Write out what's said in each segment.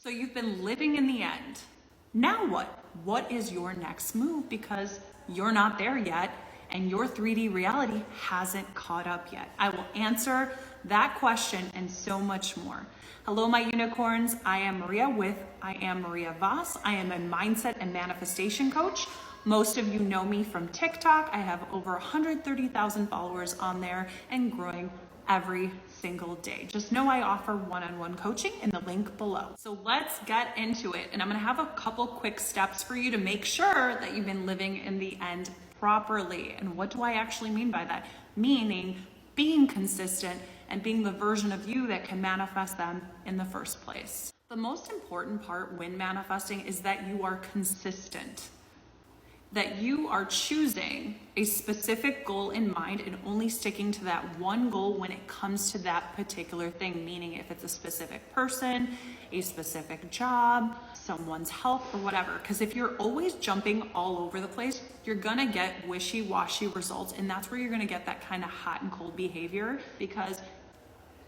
So you've been living in the end. Now what? What is your next move? Because you're not there yet and your 3D reality hasn't caught up yet. I will answer that question and so much more. Hello, my unicorns. I am Maria with I Am Maria Voss. I am a mindset and manifestation coach. Most of you know me from TikTok. I have over 130,000 followers on there and growing every single day. Just know I offer one-on-one coaching in the link below. So let's get into it. And I'm gonna have a couple quick steps for you to make sure that you've been living in the end properly. And what do I actually mean by that? Meaning being consistent and being the version of you that can manifest them in the first place. The most important part when manifesting is that you are consistent. That you are choosing a specific goal in mind and only sticking to that one goal when it comes to that particular thing, meaning if it's a specific person, a specific job, someone's health, or whatever. Because if you're always jumping all over the place, you're gonna get wishy-washy results, and that's where you're gonna get that kind of hot and cold behavior, because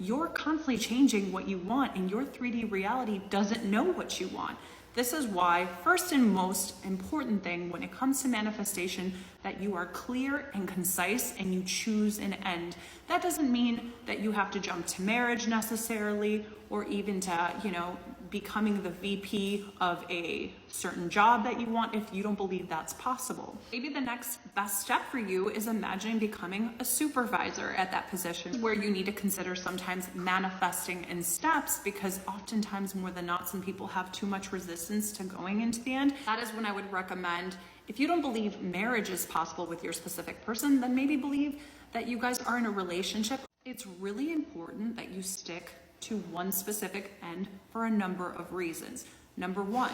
you're constantly changing what you want and your 3D reality doesn't know what you want. This is why, first and most important thing when it comes to manifestation, that you are clear and concise and you choose an end. That doesn't mean that you have to jump to marriage necessarily, or even to, becoming the VP of a certain job that you want if you don't believe that's possible. Maybe the next best step for you is imagining becoming a supervisor at that position, where you need to consider sometimes manifesting in steps, because oftentimes more than not, some people have too much resistance to going into the end. That is when I would recommend, if you don't believe marriage is possible with your specific person, then maybe believe that you guys are in a relationship. It's really important that you stick to one specific end for a number of reasons. Number one,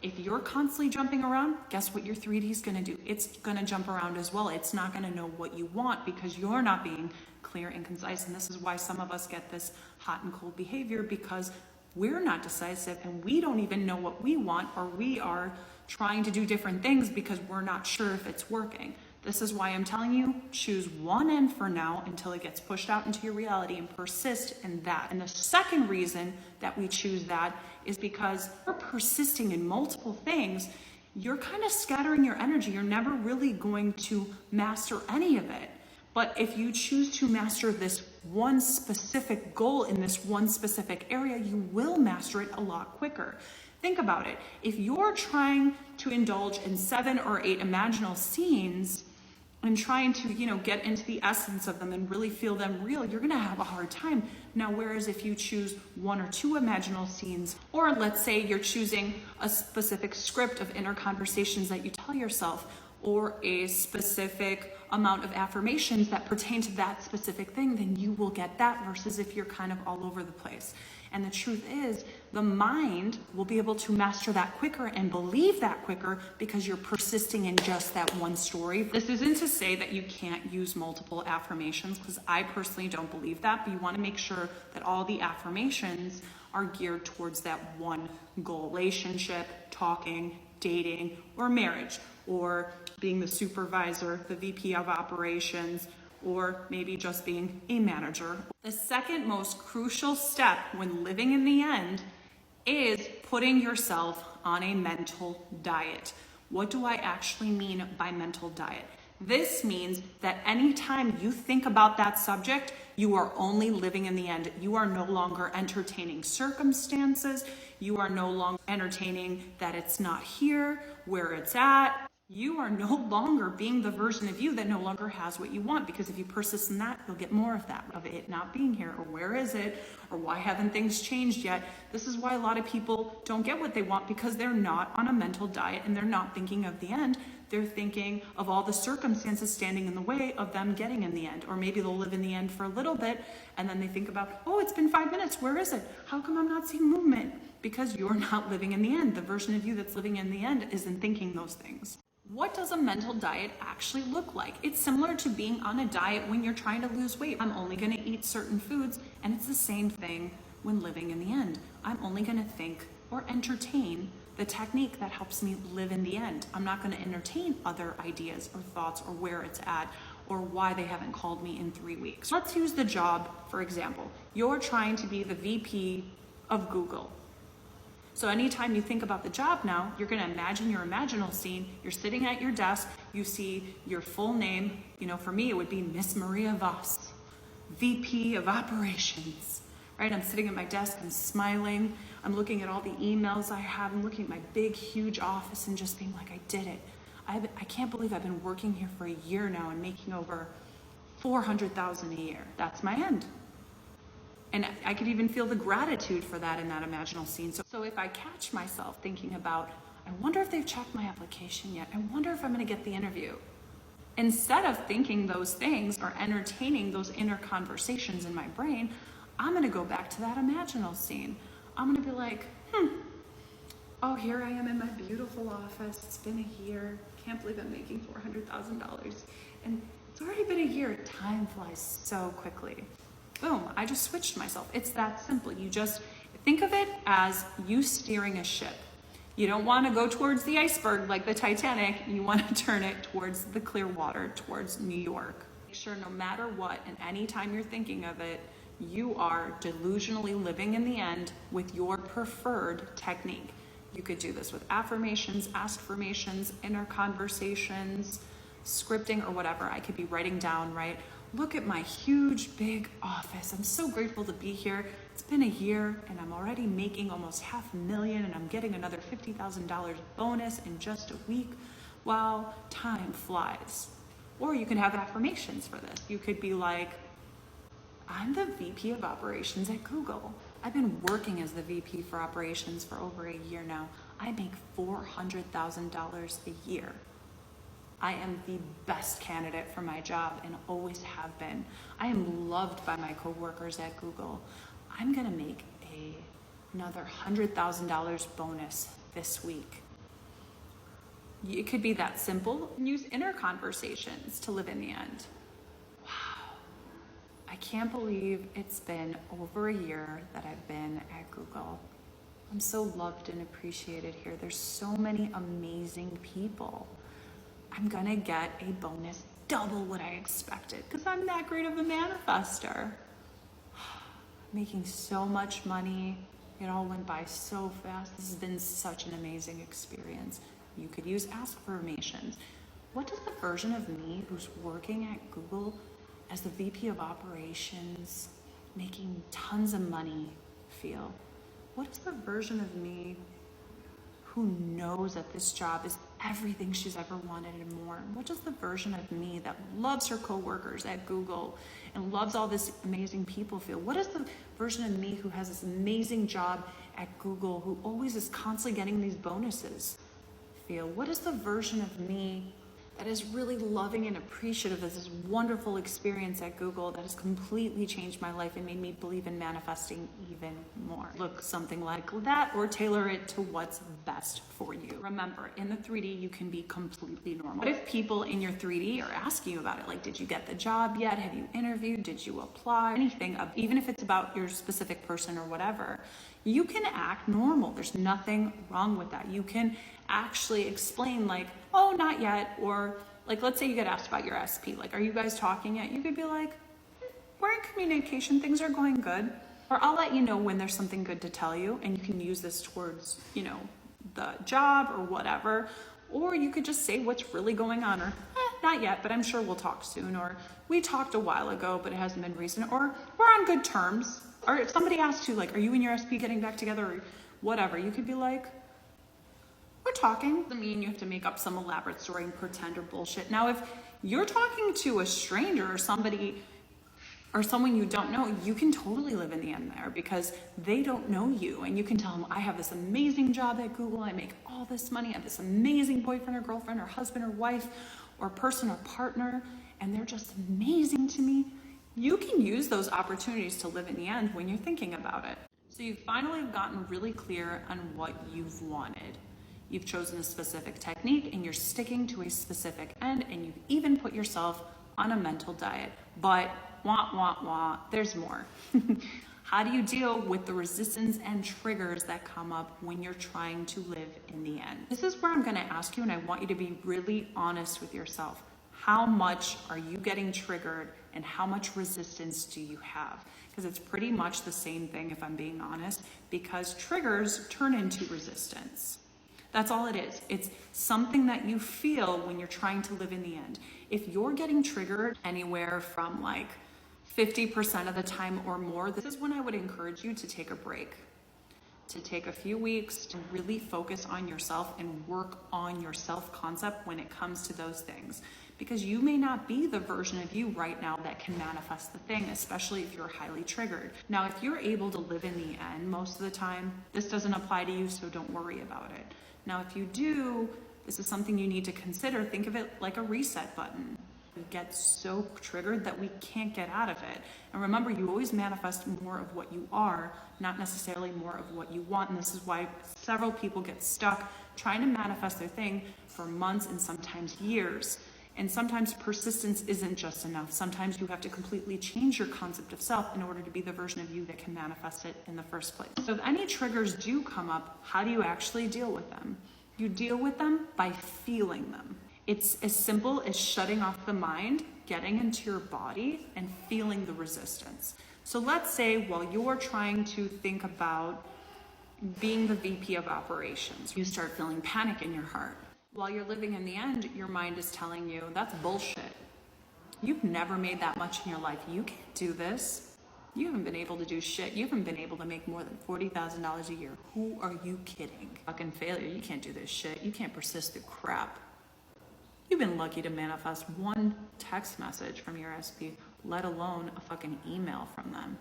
if you're constantly jumping around, guess what your 3D is gonna do? It's gonna jump around as well. It's not gonna know what you want because you're not being clear and concise. And this is why some of us get this hot and cold behavior, because we're not decisive and we don't even know what we want, or we are trying to do different things because we're not sure if it's working. This is why I'm telling you, choose one end for now until it gets pushed out into your reality and persist in that. And the second reason that we choose that is because we're persisting in multiple things. You're kind of scattering your energy. You're never really going to master any of it. But if you choose to master this one specific goal in this one specific area, you will master it a lot quicker. Think about it. If you're trying to indulge in 7 or 8 imaginal scenes and trying to, get into the essence of them and really feel them real, you're gonna have a hard time. Now, whereas if you choose 1 or 2 imaginal scenes, or let's say you're choosing a specific script of inner conversations that you tell yourself, or a specific amount of affirmations that pertain to that specific thing, then you will get that, versus if you're kind of all over the place. And the truth is, the mind will be able to master that quicker and believe that quicker because you're persisting in just that one story. This isn't to say that you can't use multiple affirmations, because I personally don't believe that, but you want to make sure that all the affirmations are geared towards that one goal: relationship, talking, dating, or marriage, or being the supervisor, the VP of operations, or maybe just being a manager. The second most crucial step when living in the end is putting yourself on a mental diet. What do I actually mean by mental diet? This means that anytime you think about that subject, you are only living in the end. You are no longer entertaining circumstances. You are no longer entertaining that it's not here, where it's at. You are no longer being the version of you that no longer has what you want, because if you persist in that, you'll get more of that, of it not being here, or where is it, or why haven't things changed yet. This is why a lot of people don't get what they want, because they're not on a mental diet and they're not thinking of the end. They're thinking of all the circumstances standing in the way of them getting in the end. Or maybe they'll live in the end for a little bit and then they think about, oh, it's been 5 minutes, where is it? How come I'm not seeing movement? Because you're not living in the end. The version of you that's living in the end isn't thinking those things. What does a mental diet actually look like? It's similar to being on a diet when you're trying to lose weight. I'm only gonna eat certain foods, and it's the same thing when living in the end. I'm only gonna think or entertain the technique that helps me live in the end. I'm not gonna entertain other ideas or thoughts or where it's at or why they haven't called me in 3 weeks. Let's use the job, for example. You're trying to be the VP of Google. So anytime you think about the job now, you're gonna imagine your imaginal scene. You're sitting at your desk, you see your full name. You know, for me, it would be Miss Maria Voss, VP of Operations, right? I'm sitting at my desk, I'm smiling. I'm looking at all the emails I have. I'm looking at my big, huge office and just being like, I did it. I can't believe I've been working here for a year now and making over $400,000 a year. That's my end. And I could even feel the gratitude for that in that imaginal scene. So if I catch myself thinking about, I wonder if they've checked my application yet. I wonder if I'm gonna get the interview. Instead of thinking those things or entertaining those inner conversations in my brain, I'm gonna go back to that imaginal scene. I'm gonna be like, oh, here I am in my beautiful office. It's been a year. Can't believe I'm making $400,000. And it's already been a year. Time flies so quickly. Boom, I just switched myself. It's that simple. You just think of it as you steering a ship. You don't want to go towards the iceberg like the Titanic. You want to turn it towards the clear water, towards New York. Make sure no matter what, and anytime you're thinking of it, you are delusionally living in the end with your preferred technique. You could do this with affirmations, askformations, inner conversations, scripting, or whatever. I could be writing down, right? Look at my huge, big office. I'm so grateful to be here. It's been a year and I'm already making almost $500,000 and I'm getting another $50,000 bonus in just a week. Wow, time flies. Or you can have affirmations for this. You could be like, I'm the VP of Operations at Google. I've been working as the VP for Operations for over a year now. I make $400,000 a year. I am the best candidate for my job and always have been. I am loved by my coworkers at Google. I'm gonna make another $100,000 bonus this week. It could be that simple. Use inner conversations to live in the end. Wow, I can't believe it's been over a year that I've been at Google. I'm so loved and appreciated here. There's so many amazing people. I'm gonna get a bonus double what I expected because I'm that great of a manifester. Making so much money. It all went by so fast. This has been such an amazing experience. You could use affirmations. What does the version of me who's working at Google as the VP of Operations, making tons of money feel? What is the version of me who knows that this job is everything she's ever wanted and more? What does the version of me that loves her coworkers at Google and loves all this amazing people feel? What is the version of me who has this amazing job at Google, who always is constantly getting these bonuses feel? What is the version of me that is really loving and appreciative of this wonderful experience at Google that has completely changed my life and made me believe in manifesting even more? Look something like that or tailor it to what's best for you. Remember, in the 3D, you can be completely normal. What if people in your 3D are asking you about it? Like, did you get the job yet? Have you interviewed? Did you apply? Anything, even if it's about your specific person or whatever, you can act normal. There's nothing wrong with that. You can actually explain like, oh, not yet. Or like, let's say you get asked about your SP. Like, are you guys talking yet? You could be like, we're in communication. Things are going good. Or I'll let you know when there's something good to tell you. And you can use this towards, you know, the job or whatever. Or you could just say what's really going on, or not yet, but I'm sure we'll talk soon. Or we talked a while ago, but it hasn't been recent. Or we're on good terms. Or if somebody asks you, like, are you and your SP getting back together or whatever, you could be like, we're talking. Doesn't mean you have to make up some elaborate story and pretend or bullshit. Now, if you're talking to a stranger or somebody or someone you don't know, you can totally live in the end there because they don't know you. And you can tell them, I have this amazing job at Google. I make all this money. I have this amazing boyfriend or girlfriend or husband or wife or person or partner. And they're just amazing to me. You can use those opportunities to live in the end when you're thinking about it. So you've finally gotten really clear on what you've wanted. You've chosen a specific technique and you're sticking to a specific end, and you've even put yourself on a mental diet. But there's more. How do you deal with the resistance and triggers that come up when you're trying to live in the end? This is where I'm gonna ask you, and I want you to be really honest with yourself. How much are you getting triggered and how much resistance do you have? Because it's pretty much the same thing, if I'm being honest, because triggers turn into resistance. That's all it is. It's something that you feel when you're trying to live in the end. If you're getting triggered anywhere from like 50% of the time or more, this is when I would encourage you to take a break, to take a few weeks to really focus on yourself and work on your self-concept when it comes to those things. Because you may not be the version of you right now that can manifest the thing, especially if you're highly triggered. Now, if you're able to live in the end most of the time, this doesn't apply to you, so don't worry about it. Now, if you do, this is something you need to consider. Think of it like a reset button. We get so triggered that we can't get out of it. And remember, you always manifest more of what you are, not necessarily more of what you want. And this is why several people get stuck trying to manifest their thing for months and sometimes years. And sometimes persistence isn't just enough. Sometimes you have to completely change your concept of self in order to be the version of you that can manifest it in the first place. So if any triggers do come up, how do you actually deal with them? You deal with them by feeling them. It's as simple as shutting off the mind, getting into your body, and feeling the resistance. So let's say while you're trying to think about being the VP of operations, you start feeling panic in your heart. While you're living in the end, your mind is telling you, that's bullshit. You've never made that much in your life. You can't do this. You haven't been able to do shit. You haven't been able to make more than $40,000 a year. Who are you kidding? Fucking failure. You can't do this shit. You can't persist through crap. You've been lucky to manifest one text message from your SP, let alone a fucking email from them.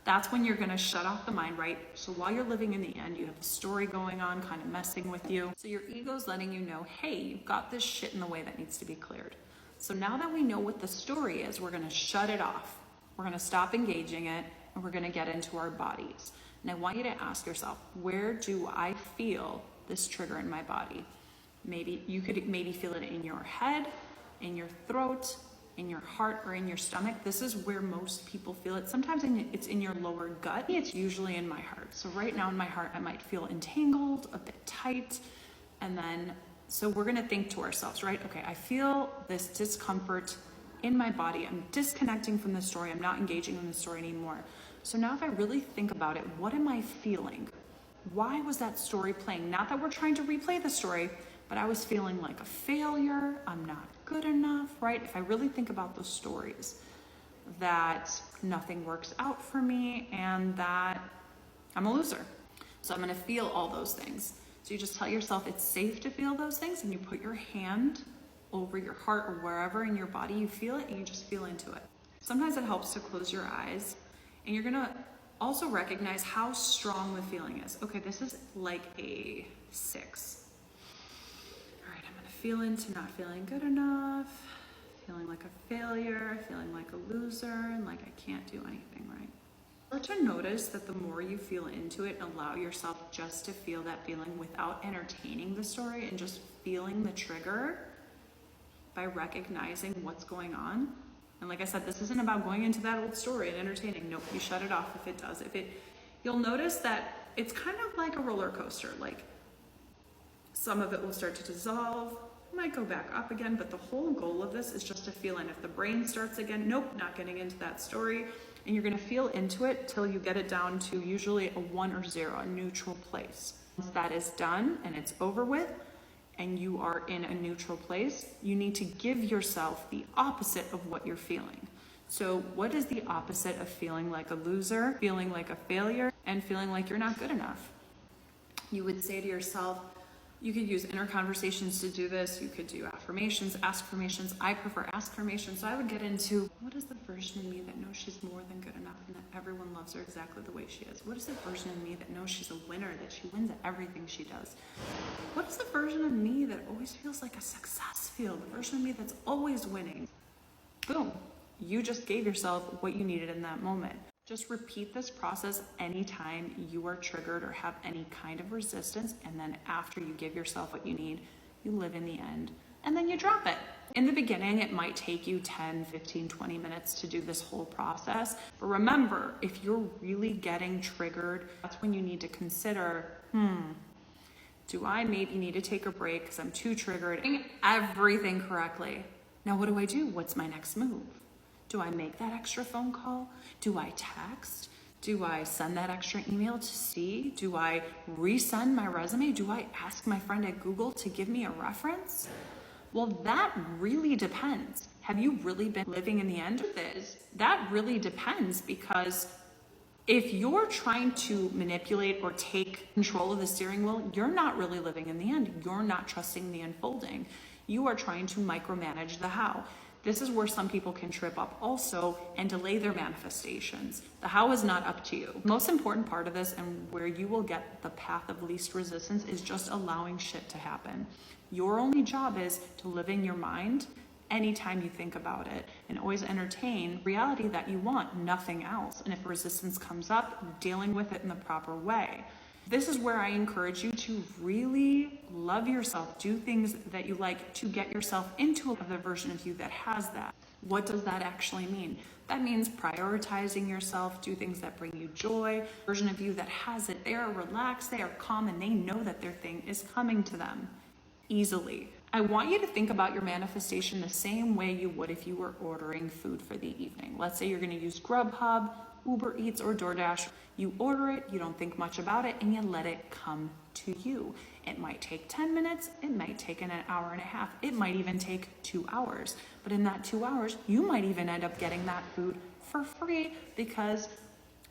That's when you're gonna shut off the mind, right? So while you're living in the end, you have a story going on, kind of messing with you. So your ego's letting you know, hey, you've got this shit in the way that needs to be cleared. So now that we know what the story is, we're gonna shut it off. We're gonna stop engaging it, and we're gonna get into our bodies. And I want you to ask yourself, where do I feel this trigger in my body? Maybe you could feel it in your head, in your throat, in your heart, or in your stomach. This is where most people feel it. Sometimes it's in your lower gut. It's usually in my heart. So right now in my heart, I might feel entangled, a bit tight. And then, so we're gonna think to ourselves, right? Okay, I feel this discomfort in my body. I'm disconnecting from the story. I'm not engaging in the story anymore. So now if I really think about it, what am I feeling? Why was that story playing? Not that we're trying to replay the story, but I was feeling like a failure, I'm not good enough, right? If I really think about those stories, that nothing works out for me and that I'm a loser. So I'm gonna feel all those things. So you just tell yourself it's safe to feel those things, and you put your hand over your heart or wherever in your body you feel it, and you just feel into it. Sometimes it helps to close your eyes, and you're gonna also recognize how strong the feeling is. Okay, this is like a 6. Feel into not feeling good enough, feeling like a failure, feeling like a loser, and like I can't do anything right. Start to notice that the more you feel into it, allow yourself just to feel that feeling without entertaining the story and just feeling the trigger by recognizing what's going on. And like I said, this isn't about going into that old story and entertaining. Nope, you shut it off if it does. You'll notice that it's kind of like a roller coaster. Like some of it will start to dissolve, might go back up again, but the whole goal of this is just to feel in. If the brain starts again, nope, not getting into that story. And you're gonna feel into it till you get it down to usually a 1 or 0, a neutral place. Once that is done and it's over with, and you are in a neutral place, you need to give yourself the opposite of what you're feeling. So what is the opposite of feeling like a loser, feeling like a failure, and feeling like you're not good enough? You would say to yourself, you could use inner conversations to do this. You could do affirmations, ask-formations. I prefer ask-formations. So I would get into, what is the version of me that knows she's more than good enough and that everyone loves her exactly the way she is? What is the version of me that knows she's a winner, that she wins at everything she does? What is the version of me that always feels like a success feel? The version of me that's always winning? Boom. You just gave yourself what you needed in that moment. Just repeat this process anytime you are triggered or have any kind of resistance, and then after you give yourself what you need, you live in the end, and then you drop it. In the beginning, it might take you 10, 15, 20 minutes to do this whole process, but remember, if you're really getting triggered, that's when you need to consider, do I maybe need to take a break because I'm too triggered? Doing everything correctly. Now, what do I do? What's my next move? Do I make that extra phone call? Do I text? Do I send that extra email to see? Do I resend my resume? Do I ask my friend at Google to give me a reference? Well, that really depends. Have you really been living in the end of this? That really depends, because if you're trying to manipulate or take control of the steering wheel, you're not really living in the end. You're not trusting the unfolding. You are trying to micromanage the how. This is where some people can trip up also and delay their manifestations. The how is not up to you. The most important part of this, and where you will get the path of least resistance, is just allowing shit to happen. Your only job is to live in your mind anytime you think about it, and always entertain reality that you want, nothing else. And if resistance comes up, dealing with it in the proper way. This is where I encourage you to really love yourself, do things that you like to get yourself into the version of you that has that. What does that actually mean? That means prioritizing yourself, do things that bring you joy. Version of you that has it, they are relaxed, they are calm, and they know that their thing is coming to them easily. I want you to think about your manifestation the same way you would if you were ordering food for the evening. Let's say you're going to use Grubhub, Uber Eats, or DoorDash. You order it, you don't think much about it, and you let it come to you. It might take 10 minutes, it might take an hour and a half, it might even take 2 hours. But in that 2 hours, you might even end up getting that food for free because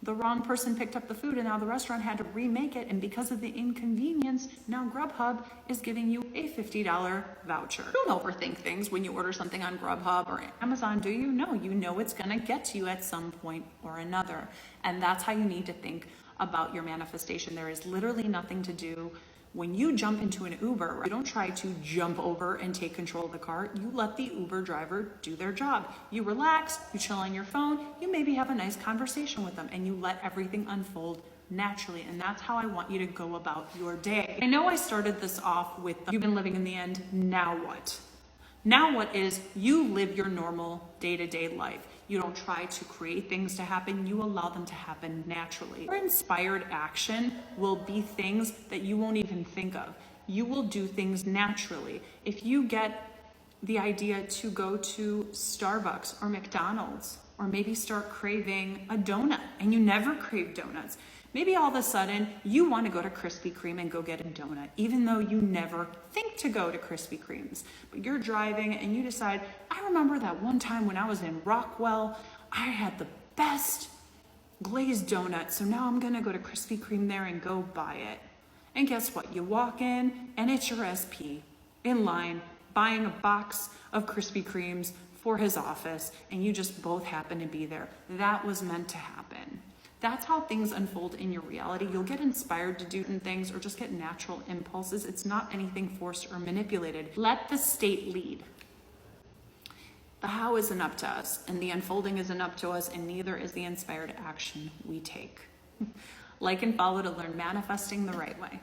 the wrong person picked up the food and now the restaurant had to remake it. And because of the inconvenience, now Grubhub is giving you a $50 voucher. Don't overthink things when you order something on Grubhub or Amazon, do you? No, you know it's gonna get to you at some point or another. And that's how you need to think about your manifestation. There is literally nothing to do. When you jump into an Uber, you don't try to jump over and take control of the car. You let the Uber driver do their job. You relax, you chill on your phone, you maybe have a nice conversation with them, and you let everything unfold naturally. And that's how I want you to go about your day. I know I started this off with, you've been living in the end, now what? Now what is, you live your normal day-to-day life. You don't try to create things to happen, you allow them to happen naturally. Your inspired action will be things that you won't even think of. You will do things naturally. If you get the idea to go to Starbucks or McDonald's, or maybe start craving a donut, and you never crave donuts, maybe all of a sudden you want to go to Krispy Kreme and go get a donut, even though you never think to go to Krispy Kremes. But you're driving and you decide, I remember that one time when I was in Rockwell, I had the best glazed donut, so now I'm gonna go to Krispy Kreme there and go buy it. And guess what? You walk in and it's your SP in line buying a box of Krispy Kremes for his office, and you just both happen to be there. That was meant to happen. That's how things unfold in your reality. You'll get inspired to do things or just get natural impulses. It's not anything forced or manipulated. Let the state lead. The how isn't up to us, and the unfolding isn't up to us, and neither is the inspired action we take. Like and follow to learn manifesting the right way.